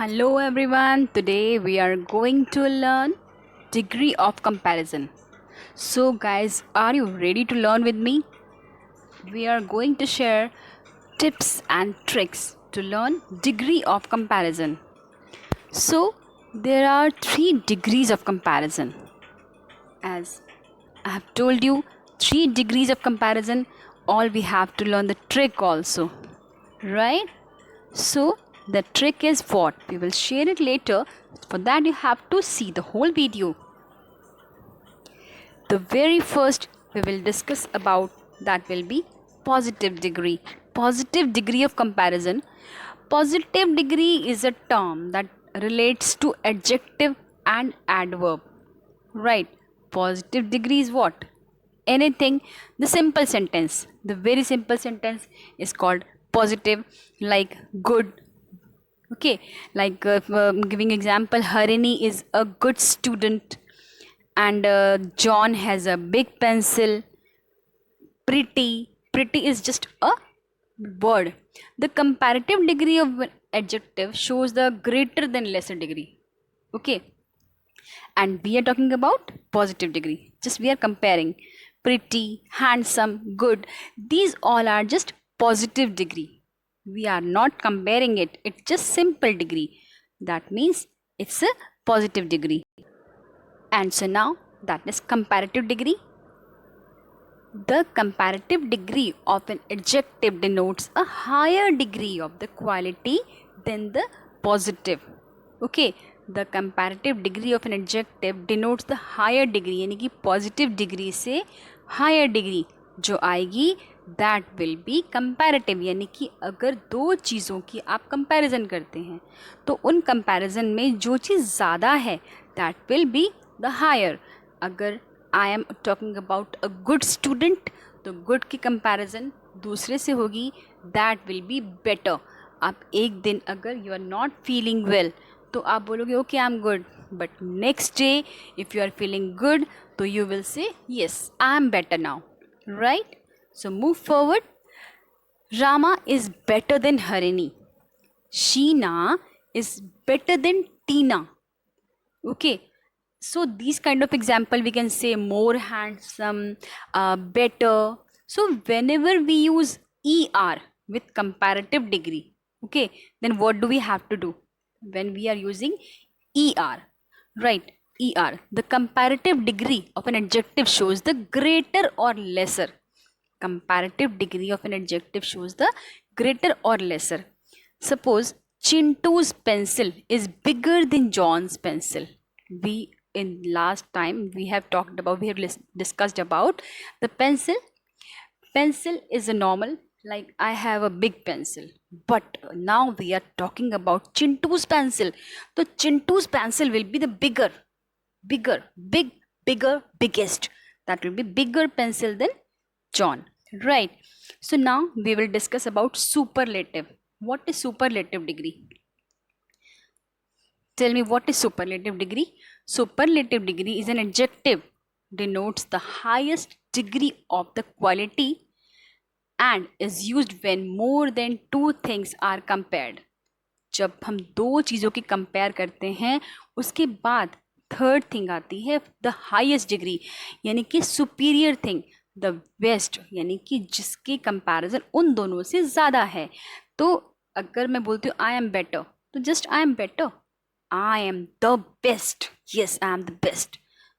Hello everyone. Today we are going to learn degree of comparison. So guys, are you ready to learn with me? We are going to share tips and tricks to learn degree of comparison. So there are 3 degrees of comparison. As I have told you, 3 degrees of comparison, all we have to learn the trick also. Right? So the trick is what? We will share it later. For that you have to see the whole video. The very first we will discuss about that will be positive degree. Positive degree of comparison. Positive degree is a term that relates to adjective and adverb. Right. Positive degree is what? Anything. The simple sentence. The very simple sentence is called positive, like good. Okay, like giving example, Harini is a good student, and John has a big pencil. Pretty is just a word. The comparative degree of an adjective shows the greater than lesser degree. Okay, and we are talking about positive degree. Just we are comparing pretty, handsome, good. These all are just positive degree. We are not comparing it. It's just simple degree. That means it's a positive degree. And so now that is comparative degree. The comparative degree of an adjective denotes a higher degree of the quality than the positive. Okay, the comparative degree of an adjective denotes the higher degree, यानी कि positive degree से higher degree जो आएगी that will be comparative, यानी कि अगर दो चीज़ों की आप comparison करते हैं तो उन comparison में जो चीज़ ज़्यादा है that will be the higher. अगर आई am talking about a good student तो गुड की कंपैरिजन दूसरे से होगी दैट विल बी बेटर. आप एक दिन अगर you are not feeling well तो आप बोलोगे okay I am good, but next day if you are feeling good तो you will say yes I am better now. Right, so move forward. Rama is better than Harini. Sheena is better than Tina. Okay, so these kind of example we can say more handsome, better. So whenever we use er with comparative degree, okay, then what do we have to do when we are using er? Right, er, the comparative degree of an adjective shows the greater or lesser. Comparative degree of an adjective shows the greater or lesser. Suppose Chintu's pencil is bigger than John's pencil. We in last time we have discussed about the pencil. Pencil is a normal, like I have a big pencil, but now we are talking about Chintu's pencil. So Chintu's pencil will be the bigger, biggest. That will be bigger pencil than John. Right. So now we will discuss about superlative. What is superlative degree? Tell me, what is superlative degree? Superlative degree is an adjective, denotes the highest degree of the quality and is used when more than two things are compared. जब हम दो चीज़ों की compare करते हैं उसके बाद third thing आती है द हाईएस्ट डिग्री, यानी कि सुपीरियर थिंग, द बेस्ट, यानी कि जिसकी कंपैरिजन उन दोनों से ज़्यादा है. तो अगर मैं बोलती हूँ आई एम बेटर तो just I am better, I am the best, yes I am the best.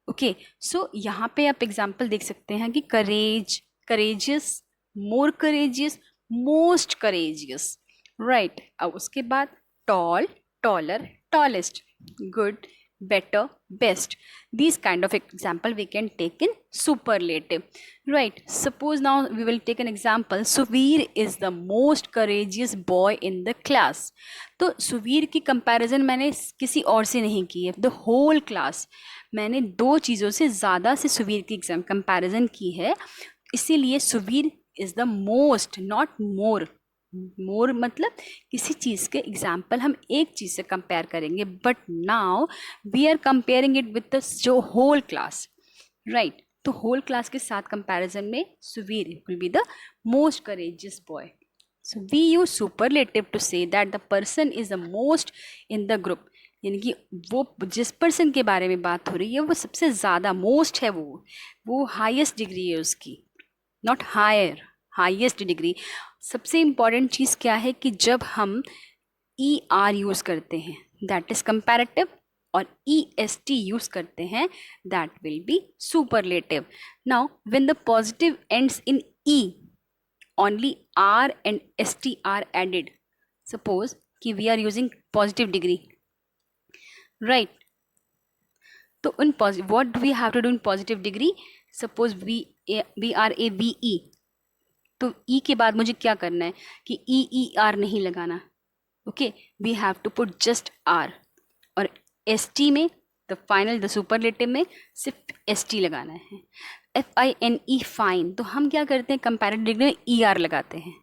Okay, so यहाँ पे आप एग्जाम्पल देख सकते हैं कि courage, courageous, more courageous, most courageous. Right, अब उसके बाद tall, taller, tallest, good, better, best. These kind of example we can take in superlative. Right, suppose now we will take an example. Suvir is the most courageous boy in the class. तो सुवीर की comparison मैंने किसी और से नहीं की है, the whole class. मैंने दो चीज़ों से ज़्यादा से सुवीर की कंपैरिजन की है, इसीलिए Suvir is the most, not more. More मतलब किसी चीज़ के एग्जाम्पल हम एक चीज़ से कंपेयर करेंगे, but now we are comparing it with the जो होल क्लास. राइट, तो होल क्लास के साथ कंपैरिजन में Suvir will be the most courageous boy. So we use superlative to say that the person is the most in the group. यानी कि वो जिस person के बारे में बात हो रही है वो सबसे ज़्यादा मोस्ट है, वो हाईएस्ट डिग्री है उसकी, नॉट हायर, हाईएस्ट डिग्री. सबसे इम्पॉर्टेंट चीज़ क्या है कि जब हम ई आर यूज़ करते हैं दैट इज़ कंपैरेटिव, और ई एस टी यूज़ करते हैं that will B superlative. Now when the positive ends in E, only R and ST are added. Suppose कि we are using positive degree, right? तो in positive, what do we have to do in positive degree? Suppose we are a VE, तो E के बाद मुझे क्या करना है कि EER नहीं लगाना. Okay, we have to put just R. और ST में द फाइनल, द सुपरलेटिव में सिर्फ ST लगाना है. FINE फाइन, तो हम क्या करते हैं कंपैरेटिव डिग्री में ER लगाते हैं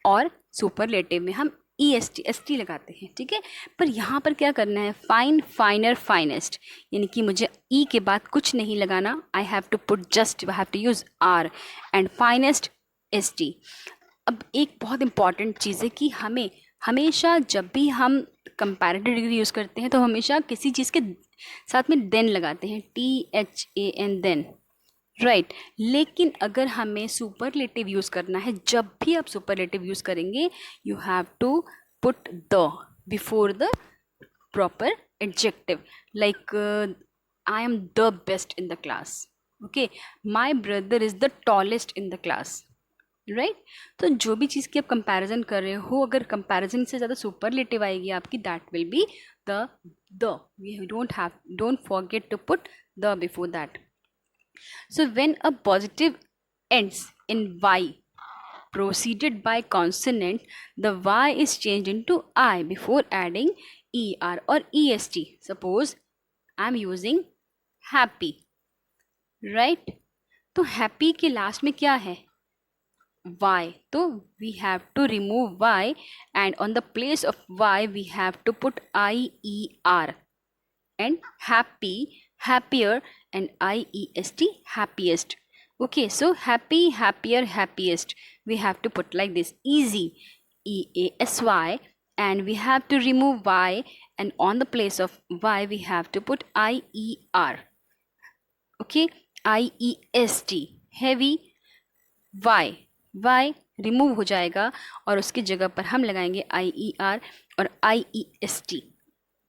और सुपरलेटिव में हम ST लगाते हैं. ठीक है, पर यहाँ पर क्या करना है, फाइन, फाइनर, फाइनेस्ट, यानी कि मुझे E के बाद कुछ नहीं लगाना. I have to put just, I have to use R and finest ST. अब एक बहुत इंपॉर्टेंट चीज़ है कि हमें हमेशा जब भी हम कंपैरेटिव डिग्री यूज़ करते हैं तो हमेशा किसी चीज़ के साथ में देन लगाते हैं, THAN देन, राइट. लेकिन अगर हमें सुपरलेटिव यूज़ करना है, जब भी आप सुपरलेटिव यूज़ करेंगे you have to put the before the proper adjective. Like I am the best in the class, okay, my brother is the tallest in the class, right. तो जो भी चीज़ की आप कंपैरिजन कर रहे हो, अगर कंपैरिजन से ज़्यादा सुपरलेटिव आएगी आपकी, that will be the we don't forget to put the before that. So when a positive ends in Y preceded by consonant, the Y is changed into I before adding ER or EST. Suppose I am using happy, right? तो happy के last में क्या है, Y. तो we have to remove Y and on the place of Y we have to put IER and happy, happier and IEST, happiest. Okay, so happy, happier, happiest, we have to put like this, easy, EASY, and we have to remove Y and on the place of Y we have to put IER. Okay, IEST, heavy, Y remove हो जाएगा और उसकी जगह पर हम लगाएंगे IER और IEST.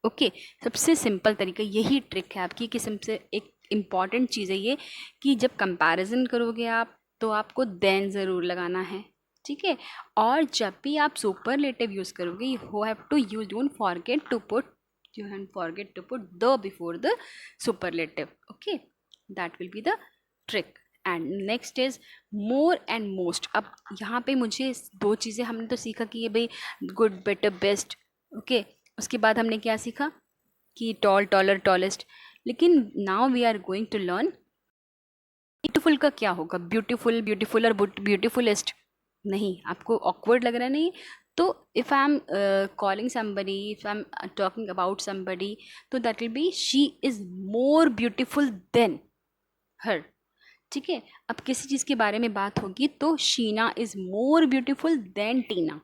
Okay, सबसे सिंपल तरीका यही ट्रिक है आपकी कि सबसे एक इम्पॉर्टेंट चीज़ है ये कि जब कंपैरिजन करोगे आप तो आपको देन ज़रूर लगाना है. ठीक है, और जब भी आप सुपरलेटिव यूज़ करोगे you have to use, don't forget to put the before the superlative. Okay, that will be the trick. And next is more and most. अब यहाँ पे मुझे दो चीज़ें हमने तो सीखा कि ये भाई गुड, बेटर, बेस्ट. ओके, उसके बाद हमने क्या सीखा कि टॉल, टॉलर, टॉलेस्ट. लेकिन now we are going to learn beautiful का क्या होगा. ब्यूटीफुल, ब्यूटीफुलर, ब्यूटीफुलेस्ट नहीं, आपको ऑकवर्ड लग रहा है नहीं. तो if I am calling somebody, if I am talking about somebody, तो that will be she is more beautiful than her. ठीक है, अब किसी चीज़ के बारे में बात होगी तो Sheena is more beautiful than Tina,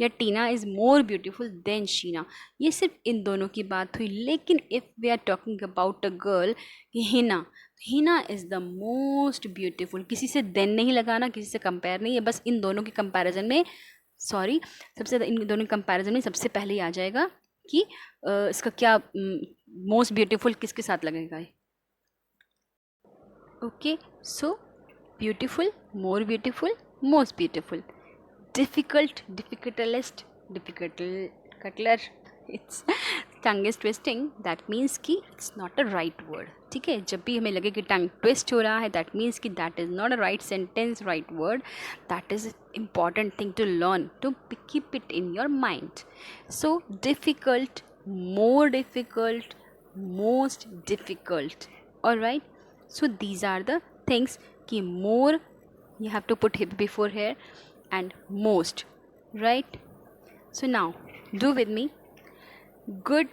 या Tina is more beautiful than Sheena. ये सिर्फ इन दोनों की बात हुई. लेकिन if we are talking about a girl, Hina is the most beautiful. किसी से देन नहीं लगाना, किसी से कंपेयर नहीं है, बस इन दोनों के कंपैरिजन में, सबसे इन दोनों के कंपैरिजन में सबसे पहले ही आ जाएगा कि इसका क्या मोस्ट ब्यूटीफुल किसके साथ लगेगा. Okay, so beautiful, more beautiful, most beautiful. Difficult, difficultest, difficult, it's tongue is twisting, that means कि it's not a right word. ठीक है, जब भी हमें लगे कि tongue twist हो रहा है that means कि that is not a right sentence, right word. That is important thing to learn, to keep it in your mind. So difficult, more difficult, most difficult. Alright, so these are the things कि more you have to put before here and most, right? So now do with me, good,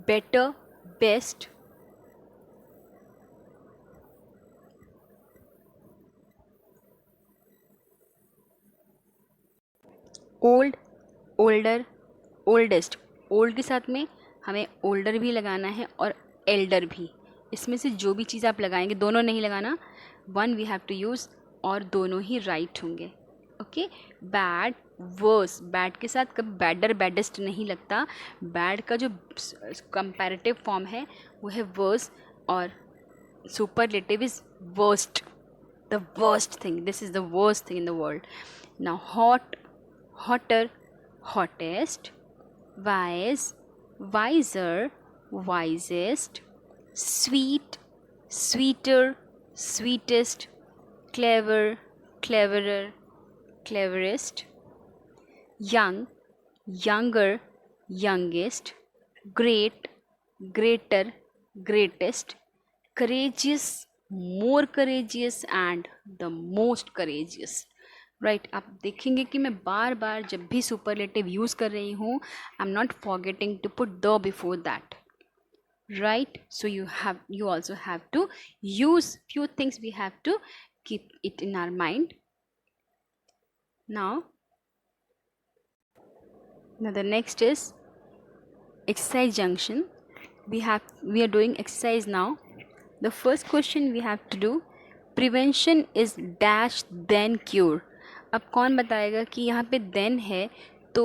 better, best, old, older, oldest. Old के साथ में हमें older भी लगाना है और Elder भी। इसमें से जो भी चीज़ आप लगाएंगे, दोनों नहीं लगाना, one we have to use और दोनों ही राइट होंगे। ओके। बैड, वर्स, बैड के साथ कभी बैडर, बैडेस्ट नहीं लगता। बैड का जो कंपैरेटिव फॉर्म है वो है वर्स और superlative is worst, the worst thing. This is the worst thing in the world. Now hot, hotter, hottest, wise, wiser, wisest, sweet, sweeter, sweetest, clever, cleverer, cleverest, young, younger, youngest, great, greater, greatest, courageous, more courageous and the most courageous. Right, आप देखेंगे कि मैं बार बार जब भी superlative use कर रही हूँ, I am not forgetting to put the before that. Right, so you also have to use few things. We have to keep it in our mind. Now the next is exercise junction. We are doing exercise now. The first question we have to do, prevention is dash then cure. अब कौन बताएगा कि यहाँ पे then है तो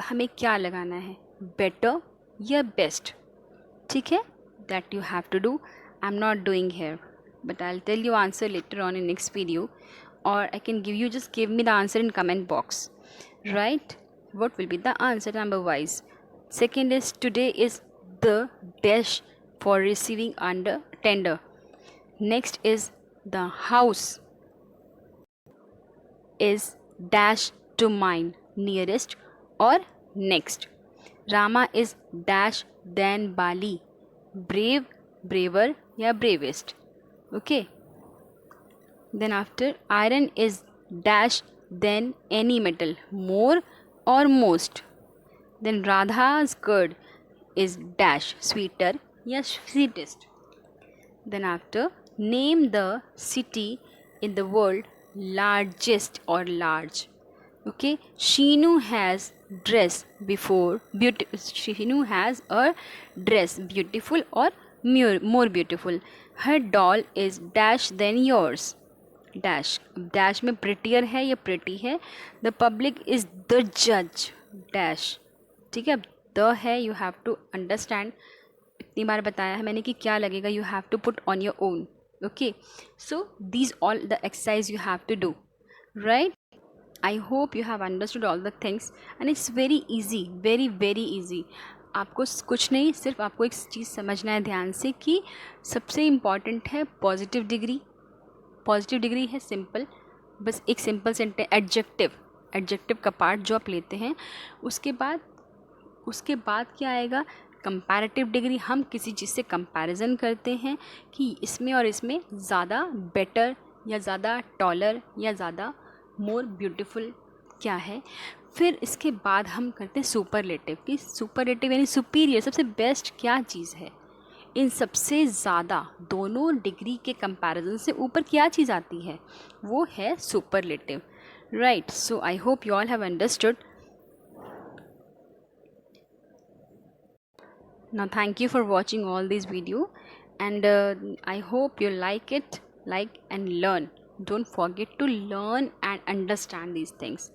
हमें क्या लगाना है, better या best? ठीक है, that you have to do. I'm not doing here, but I'll tell you answer later on in next video, or I can just give me the answer in comment box. Right, what will be the answer number wise? Second is, today is the dash for receiving under tender. Next is, the house is dash to mine, nearest or next. Rama is dash then Bali, brave, braver या bravest. Okay. Then after, iron is dash then any metal, more or most. Then Radha's curd is dash sweeter या sweetest. Then after, name the city in the world largest or large. Okay, Shinu has dress before Shinu has a dress beautiful or more beautiful. Her doll is dash than yours. Dash, dash में prettier है या pretty है. The public is the judge. Dash. ठीक है, the है, you have to understand. इतनी बार बताया है मैंने कि क्या लगेगा, you have to put on your own. Okay, so these all the exercise you have to do, right? I hope you have understood all the things and it's very easy, very very easy. आपको कुछ नहीं, सिर्फ आपको एक चीज़ समझना है ध्यान से कि सबसे इम्पॉर्टेंट है पॉजिटिव डिग्री. पॉजिटिव डिग्री है सिंपल, बस एक सिंपल सेंटेंस, एडजेक्टिव का पार्ट जो आप लेते हैं. उसके बाद क्या आएगा, कंपैरेटिव डिग्री. हम किसी चीज़ से कंपैरिजन करते हैं कि इसमें और इसमें ज़्यादा बेटर या ज़्यादा टॉलर या ज़्यादा मोर ब्यूटीफुल क्या है. फिर इसके बाद हम करते हैं सुपरलेटिव, कि सुपरलेटिव यानी सुपीरियर, सबसे बेस्ट क्या चीज़ है. इन सबसे ज़्यादा दोनों डिग्री के कंपैरिजन से ऊपर क्या चीज़ आती है, वो है superlative. Right, so I hope you all have understood. Now thank you for watching all this video and I hope you like it, like and learn. Don't forget to learn and understand these things.